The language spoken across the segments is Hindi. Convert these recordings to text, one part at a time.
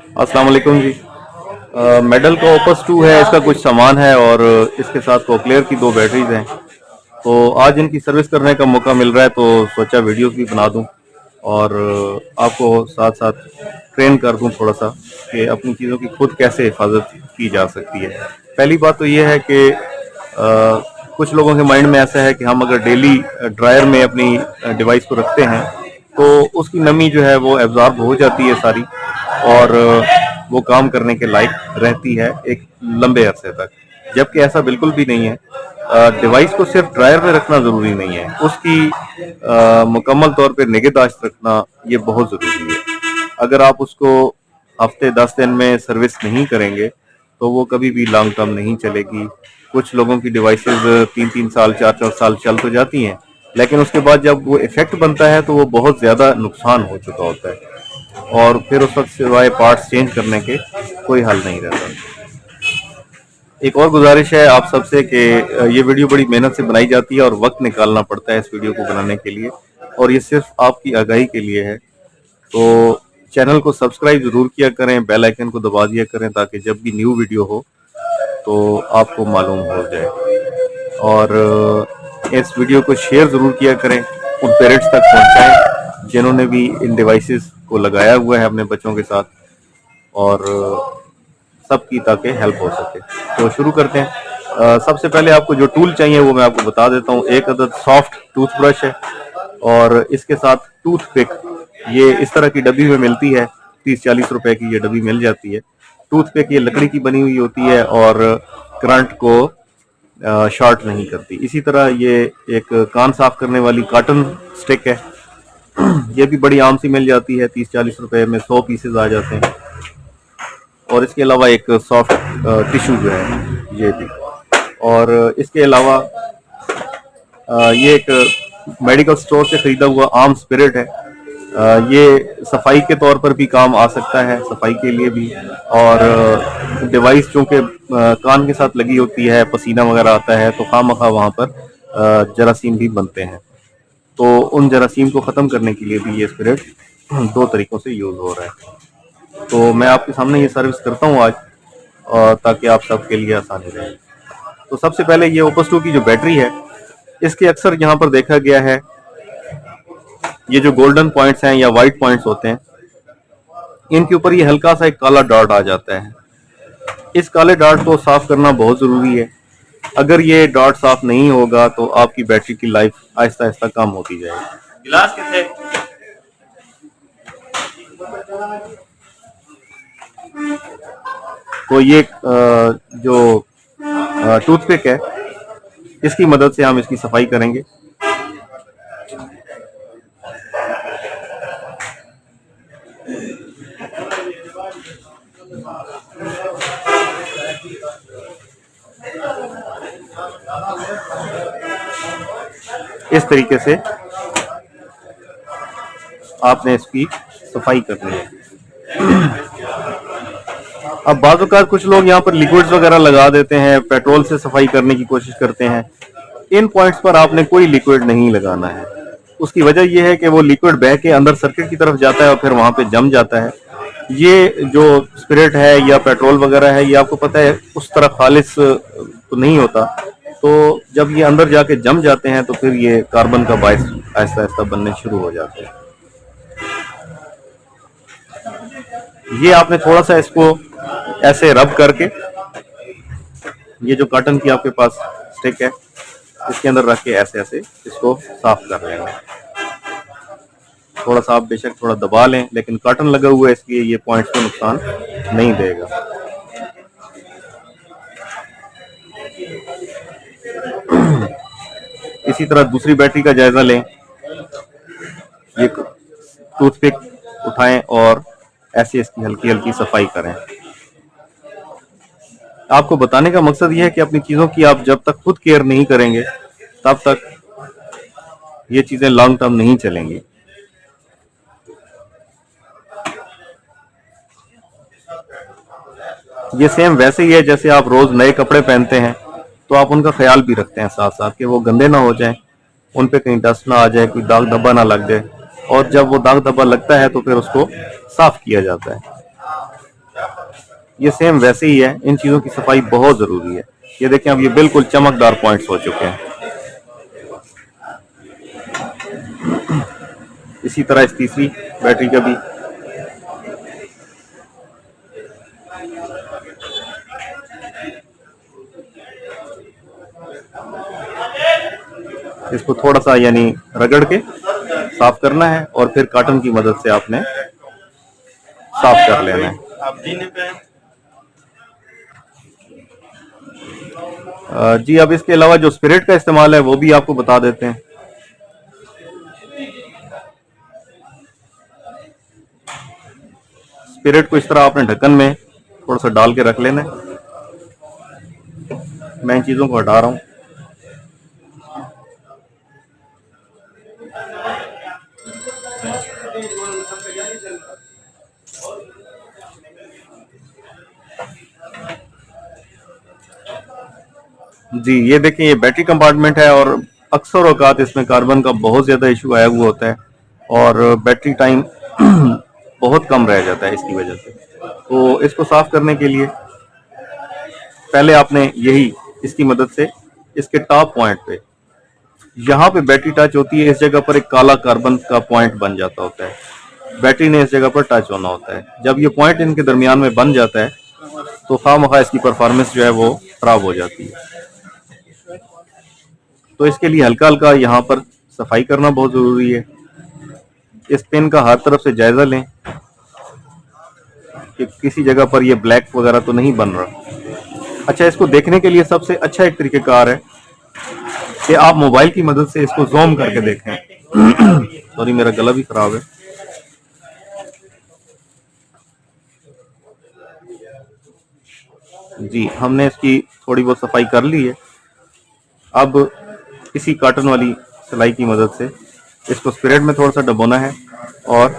अस्सलाम वालेकुम जी। मेडल का ओपस 2 है, इसका कुछ सामान है और इसके साथ कोक्लेयर की 2 बैटरीज हैं। तो आज इनकी सर्विस करने का मौका मिल रहा है तो सोचा वीडियोस भी बना दूं और आपको साथ साथ ट्रेन कर दूं थोड़ा सा कि अपनी चीज़ों की खुद कैसे हिफाजत की जा सकती है। पहली बात तो ये है कि कुछ लोगों के माइंड में ऐसा है कि हम अगर डेली ड्रायर में अपनी डिवाइस को रखते हैं तो उसकी नमी जो है वो एब्जॉर्ब हो जाती है सारी और वो काम करने के लायक रहती है एक लंबे अरसे तक, जबकि ऐसा बिल्कुल भी नहीं है। डिवाइस को सिर्फ ड्रायर में रखना ज़रूरी नहीं है, उसकी मुकम्मल तौर पे निगहदाश्त रखना ये बहुत ज़रूरी है। अगर आप उसको हफ्ते 10 दिन में सर्विस नहीं करेंगे तो वो कभी भी लॉन्ग टर्म नहीं चलेगी। कुछ लोगों की डिवाइसेस 3-3 साल 4-4 साल चल तो जाती हैं, लेकिन उसके बाद जब वो इफेक्ट बनता है तो वो बहुत ज़्यादा नुकसान हो चुका होता है और फिर उस वक्त सिवाय पार्ट्स चेंज करने के कोई हल नहीं रहता। एक और गुजारिश है आप सबसे कि ये वीडियो बड़ी मेहनत से बनाई जाती है और वक्त निकालना पड़ता है इस वीडियो को बनाने के लिए और ये सिर्फ आपकी आगाही के लिए है। तो चैनल को सब्सक्राइब जरूर किया करें, बेल आइकन को दबा दिया करें ताकि जब भी न्यू वीडियो हो तो आपको मालूम हो जाए। और इस वीडियो को शेयर जरूर किया करें, उन पेरेंट्स तक पहुंचाएं जिन्होंने भी इन डिवाइसेस को लगाया हुआ है अपने बच्चों के साथ और सबकी ताकि हेल्प हो सके। तो शुरू करते हैं। सबसे पहले आपको जो टूल चाहिए वो मैं आपको बता देता हूँ। एक अदद सॉफ्ट टूथब्रश है और इसके साथ टूथपिक, ये इस तरह की डब्बी में मिलती है, 30-40 रुपए की ये डब्बी मिल जाती है। टूथपिक ये लकड़ी की बनी हुई होती है और करंट को शॉर्ट नहीं करती। इसी तरह ये एक कान साफ करने वाली कॉटन स्टिक है, ये भी बड़ी आम सी मिल जाती है, 30-40 रुपए में 100 पीसेज आ जाते हैं। और इसके अलावा एक सॉफ्ट टिश्यू जो है ये भी, और इसके अलावा ये एक मेडिकल स्टोर से खरीदा हुआ आर्म स्पिरिट है। ये सफाई के तौर पर भी काम आ सकता है, सफाई के लिए भी। और डिवाइस चूंकि कान के साथ लगी होती है, पसीना वगैरह आता है तो खामखा वहां पर जरासीम भी बनते हैं, तो उन जरासीम को ख़त्म करने के लिए भी ये स्पिरिट 2 तरीक़ों से यूज़ हो रहा है। तो मैं आपके सामने ये सर्विस करता हूँ आज ताकि आप सबके लिए आसानी रहे। तो सबसे पहले ये ओपस 2 की जो बैटरी है, इसके अक्सर यहाँ पर देखा गया है ये जो गोल्डन पॉइंट्स हैं या वाइट पॉइंट्स होते हैं, इनके ऊपर ये हल्का सा एक काला डॉट आ जाता है। इस काले डॉट को साफ करना बहुत ज़रूरी है। अगर ये डॉट साफ नहीं होगा तो आपकी बैटरी की लाइफ आहिस्ता आहिस्ता कम होती जाएगी। गिलास कितने? तो ये जो टूथपिक है, इसकी मदद से हम इसकी सफाई करेंगे। इस तरीके से आपने इसकी सफाई करनी है। अब बाज़ औक़ात कुछ लोग यहाँ पर लिक्विड्स वगैरह लगा देते हैं, पेट्रोल से सफाई करने की कोशिश करते हैं। इन पॉइंट्स पर आपने कोई लिक्विड नहीं लगाना है। उसकी वजह यह है कि वो लिक्विड बह के अंदर सर्किट की तरफ जाता है और फिर वहां पे जम जाता है। ये जो स्पिरिट है या पेट्रोल वगैरह है, ये आपको पता है उस तरह खालिस तो नहीं होता, तो जब ये अंदर जाके जम जाते हैं तो फिर ये कार्बन का बायस आहिस्ता आहिस्ता बनने शुरू हो जाते हैं। ये आपने थोड़ा सा इसको ऐसे रब करके, ये जो कॉटन की आपके पास स्टिक है इसके अंदर रख के ऐसे ऐसे इसको साफ कर लेंगे। थोड़ा सा आप बेशक थोड़ा दबा लें, लेकिन कॉटन लगा हुआ है इसलिए ये पॉइंट्स को नुकसान नहीं देगा। इसी तरह दूसरी बैटरी का जायजा लें। ये टूथपिक उठाएं और ऐसे इसकी हल्की हल्की सफाई करें। आपको बताने का मकसद यह है कि अपनी चीजों की आप जब तक खुद केयर नहीं करेंगे तब तक ये चीजें लॉन्ग टर्म नहीं चलेंगी। ये सेम वैसे ही है जैसे आप रोज नए कपड़े पहनते हैं तो आप उनका ख्याल भी रखते हैं साथ साथ कि वो गंदे ना हो जाएं, उन पे कहीं डस्ट ना आ जाए, कोई दाग धब्बा ना लग जाए, और जब वो दाग धब्बा लगता है तो फिर उसको साफ किया जाता है। ये सेम वैसे ही है। इन चीज़ों की सफाई बहुत ज़रूरी है। ये देखें, अब ये बिल्कुल चमकदार पॉइंट्स हो चुके हैं। इसी तरह इस तीसरी बैटरी का भी इसको थोड़ा सा यानी रगड़ के साफ करना है और फिर कॉटन की मदद से आपने साफ कर लेना है। जी, अब इसके अलावा जो स्पिरिट का इस्तेमाल है वो भी आपको बता देते हैं। स्पिरिट को इस तरह आपने ढक्कन में थोड़ा सा डाल के रख लेना है। मैं इन चीज़ों को हटा रहा हूँ। जी, ये देखें, ये बैटरी कंपार्टमेंट है और अक्सर औकात इसमें कार्बन का बहुत ज़्यादा इशू आया हुआ होता है और बैटरी टाइम बहुत कम रह जाता है इसकी वजह से। तो इसको साफ करने के लिए पहले आपने यही इसकी मदद से इसके टॉप पॉइंट पे, यहाँ पे बैटरी टच होती है, इस जगह पर एक काला कार्बन का पॉइंट बन जाता होता है। बैटरी ने इस जगह पर टच होना होता है। जब ये पॉइंट इनके दरमियान में बन जाता है तो खामखा इसकी परफॉर्मेंस जो है वो खराब हो जाती है। तो इसके लिए हल्का हल्का यहाँ पर सफाई करना बहुत जरूरी है। इस पेन का हर तरफ से जायजा लें कि किसी जगह पर ये ब्लैक वगैरह तो नहीं बन रहा। अच्छा, इसको देखने के लिए सबसे अच्छा एक तरीकेकार है कि आप मोबाइल की मदद से इसको जूम करके देखें। सॉरी, मेरा गला भी खराब है। जी, हमने इसकी थोड़ी बहुत सफाई कर ली है। अब इसी कॉटन वाली सिलाई की मदद से इसको स्पिरिट में थोड़ा सा डबोना है और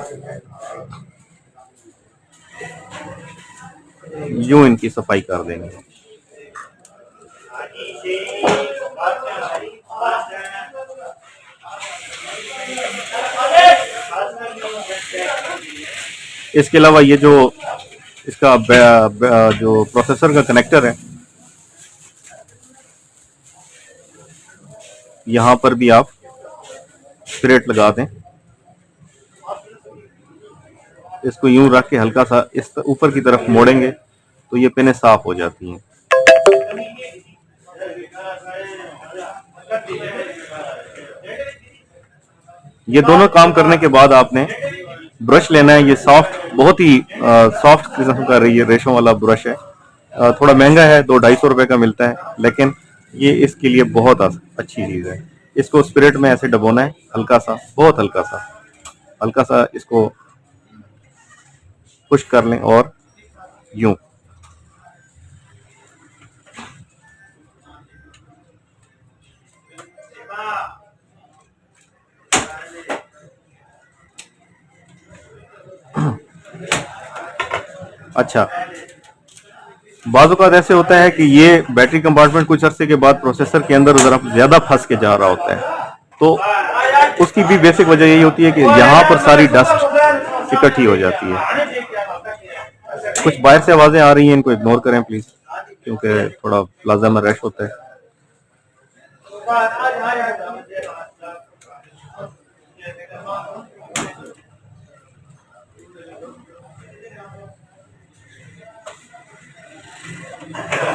यूं इनकी सफाई कर देंगे। इसके अलावा ये जो इसका जो प्रोसेसर का कनेक्टर है, यहाँ पर भी आप स्पिरिट लगा दें। इसको यूं रख के हल्का सा इस ऊपर की तरफ मोड़ेंगे तो ये पिनें साफ हो जाती हैं। ये दोनों काम करने के बाद आपने ब्रश लेना है। ये सॉफ्ट, बहुत ही सॉफ्ट किस्म का ये रेशों वाला ब्रश है। थोड़ा महंगा है, 200-250 रुपए का मिलता है, लेकिन ये इसके लिए बहुत अच्छी चीज है। इसको स्पिरिट में ऐसे डबोना है, हल्का सा, बहुत हल्का सा इसको पुश कर लें और यूं। अच्छा, बाज़ औक़ात ऐसे होता है कि ये बैटरी कंपार्टमेंट कुछ अरसे के बाद प्रोसेसर के अंदर ज़रा ज़्यादा फंस के जा रहा होता है। तो उसकी भी बेसिक वजह यही होती है कि यहाँ पर सारी डस्ट इकट्ठी हो जाती है। कुछ बाहर से आवाज़ें आ रही हैं, इनको इग्नोर करें प्लीज़, क्योंकि थोड़ा प्लाजा में रश होता है।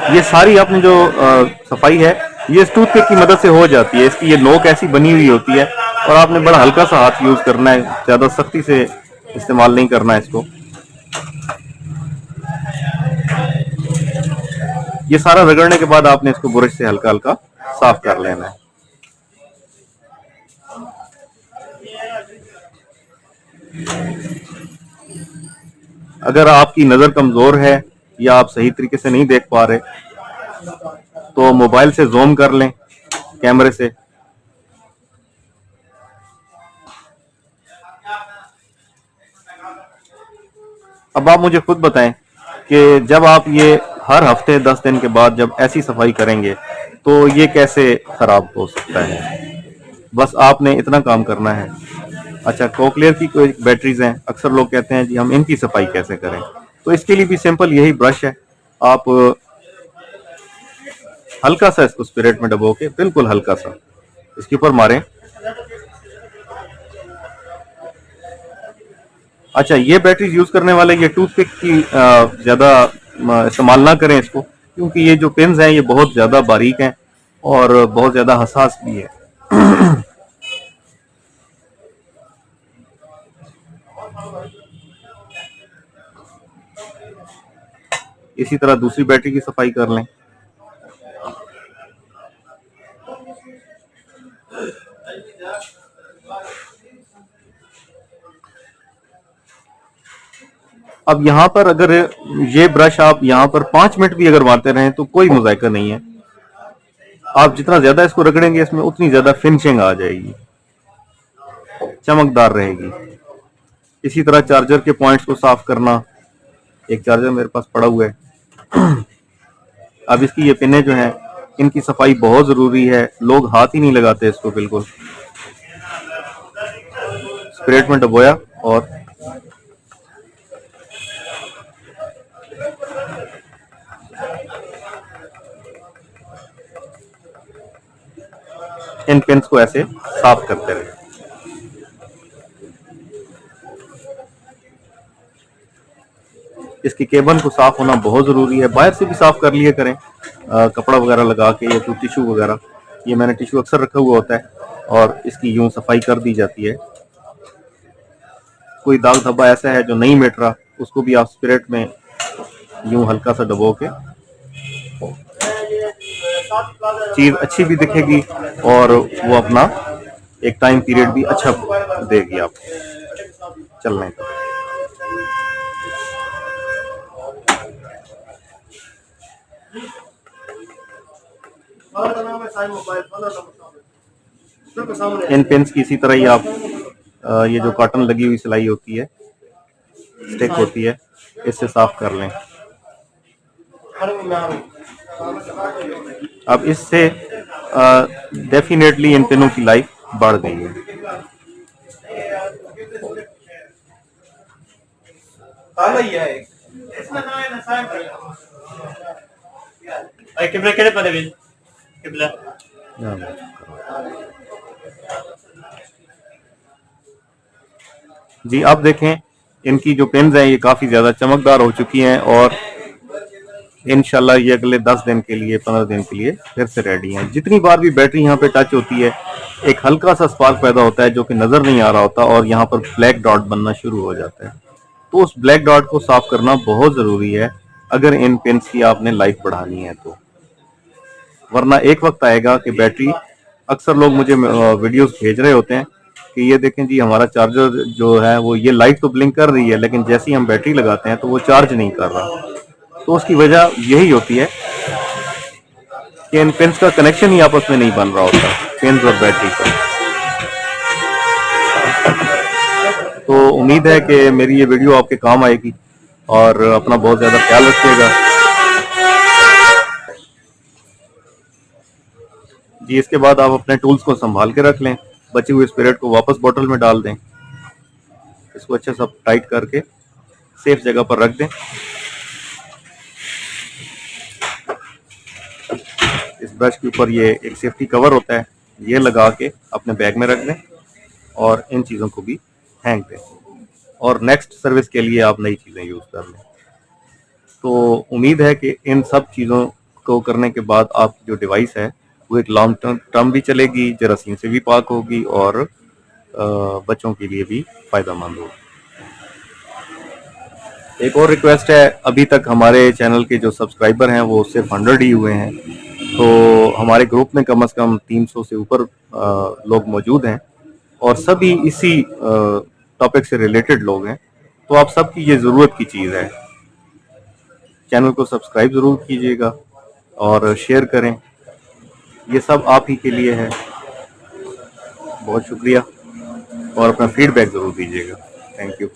ये सारी आपने जो सफाई है ये इस टूथपिक की मदद से हो जाती है। इसकी ये नोक ऐसी बनी हुई होती है और आपने बड़ा हल्का सा हाथ यूज करना है, ज्यादा सख्ती से इस्तेमाल नहीं करना है इसको। ये सारा रगड़ने के बाद आपने इसको ब्रश से हल्का हल्का साफ कर लेना है। अगर आपकी नजर कमजोर है या आप सही तरीके से नहीं देख पा रहे तो मोबाइल से जूम कर लें कैमरे से। अब आप मुझे खुद बताएं कि जब आप ये हर हफ्ते 10 दिन के बाद जब ऐसी सफाई करेंगे तो ये कैसे खराब हो सकता है। बस आपने इतना काम करना है। अच्छा, कोक्लियर की कोई बैटरीज हैं, अक्सर लोग कहते हैं जी हम इनकी सफाई कैसे करें। तो इसके लिए भी सिंपल यही ब्रश है, आप हल्का सा इसको स्पिरिट में डबो के बिल्कुल हल्का सा इसके ऊपर मारें। अच्छा, ये बैटरीज यूज करने वाले ये टूथपिक की ज्यादा इस्तेमाल ना करें इसको, क्योंकि ये जो पिन्स हैं ये बहुत ज्यादा बारीक हैं और बहुत ज्यादा हसास भी है। इसी तरह दूसरी बैटरी की सफाई कर लें। अब यहाँ पर अगर ये ब्रश आप यहाँ पर 5 मिनट भी अगर मारते रहें तो कोई मुज़ायका नहीं है। आप जितना ज्यादा इसको रगड़ेंगे इसमें उतनी ज्यादा फिनिशिंग आ जाएगी, चमकदार रहेगी। इसी तरह चार्जर के पॉइंट्स को साफ करना, एक चार्जर मेरे पास पड़ा हुआ है। अब इसकी ये पिनें जो हैं इनकी सफाई बहुत जरूरी है, लोग हाथ ही नहीं लगाते इसको। बिल्कुल स्पिरिट में डबोया और इन पिन्स को ऐसे साफ करते रहे। इसकी केबल को साफ होना बहुत जरूरी है, बाहर से भी साफ कर लिया करें कपड़ा वगैरह लगा के या कोई टिश्यू वगैरह। ये मैंने टिश्यू अक्सर रखा हुआ होता है और इसकी यूं सफाई कर दी जाती है। कोई दाग धब्बा ऐसा है जो नहीं मिट रहा, उसको भी आप स्पिरिट में यूं हल्का सा डबो के, चीज अच्छी भी दिखेगी और वो अपना एक टाइम पीरियड भी अच्छा देगी आपको चलने का। इन पेन्स की इसी तरह ही आप ये जो कॉटन लगी हुई सिलाई होती है, स्टिक होती है, इससे साफ कर लें। अब इससे डेफिनेटली इन पेनों की लाइफ बढ़ गई है। जी आप देखें इनकी जो पेन्स हैं ये काफी ज्यादा चमकदार हो चुकी हैं और इंशाल्लाह ये अगले 10 दिन के लिए 15 दिन के लिए फिर से रेडी हैं। जितनी बार भी बैटरी यहाँ पे टच होती है एक हल्का सा स्पार्क पैदा होता है जो कि नजर नहीं आ रहा होता और यहाँ पर ब्लैक डॉट बनना शुरू हो जाता है। तो उस ब्लैक डॉट को साफ करना बहुत जरूरी है अगर इन पेन्स की आपने लाइफ बढ़ानी है तो, वरना एक वक्त आएगा कि बैटरी, अक्सर लोग मुझे वीडियोस भेज रहे होते हैं कि ये देखें जी हमारा चार्जर जो है वो ये लाइट तो ब्लिंक कर रही है लेकिन जैसे ही हम बैटरी लगाते हैं तो वो चार्ज नहीं कर रहा। तो उसकी वजह यही होती है कि इन पिन्स का कनेक्शन ही आपस में नहीं बन रहा होता, पिन्स और बैटरी का। तो उम्मीद है कि मेरी ये वीडियो आपके काम आएगी और अपना बहुत ज्यादा ख्याल रखिएगा जी। इसके बाद आप अपने टूल्स को संभाल के रख लें, बचे हुए स्पिरिट को वापस बोतल में डाल दें, इसको अच्छे से टाइट करके सेफ जगह पर रख दें। इस ब्रश के ऊपर ये एक सेफ्टी कवर होता है, ये लगा के अपने बैग में रख दें और इन चीज़ों को भी हैंग दें और नेक्स्ट सर्विस के लिए आप नई चीज़ें यूज़ कर लें। तो उम्मीद है कि इन सब चीज़ों को करने के बाद आपकी जो डिवाइस है वो एक लॉन्ग टर्म भी चलेगी, जरासीम से भी पाक होगी और बच्चों के लिए भी फायदेमंद होगी। एक और रिक्वेस्ट है, अभी तक हमारे चैनल के जो सब्सक्राइबर हैं वो सिर्फ 100 ही हुए हैं, तो हमारे ग्रुप में कम से कम 300 से ऊपर लोग मौजूद हैं और सभी इसी टॉपिक से रिलेटेड लोग हैं। तो आप सबकी ये ज़रूरत की चीज़ है, चैनल को सब्सक्राइब ज़रूर कीजिएगा और शेयर करें, ये सब आप ही के लिए है। बहुत शुक्रिया और अपना फीडबैक ज़रूर दीजिएगा। Thank you.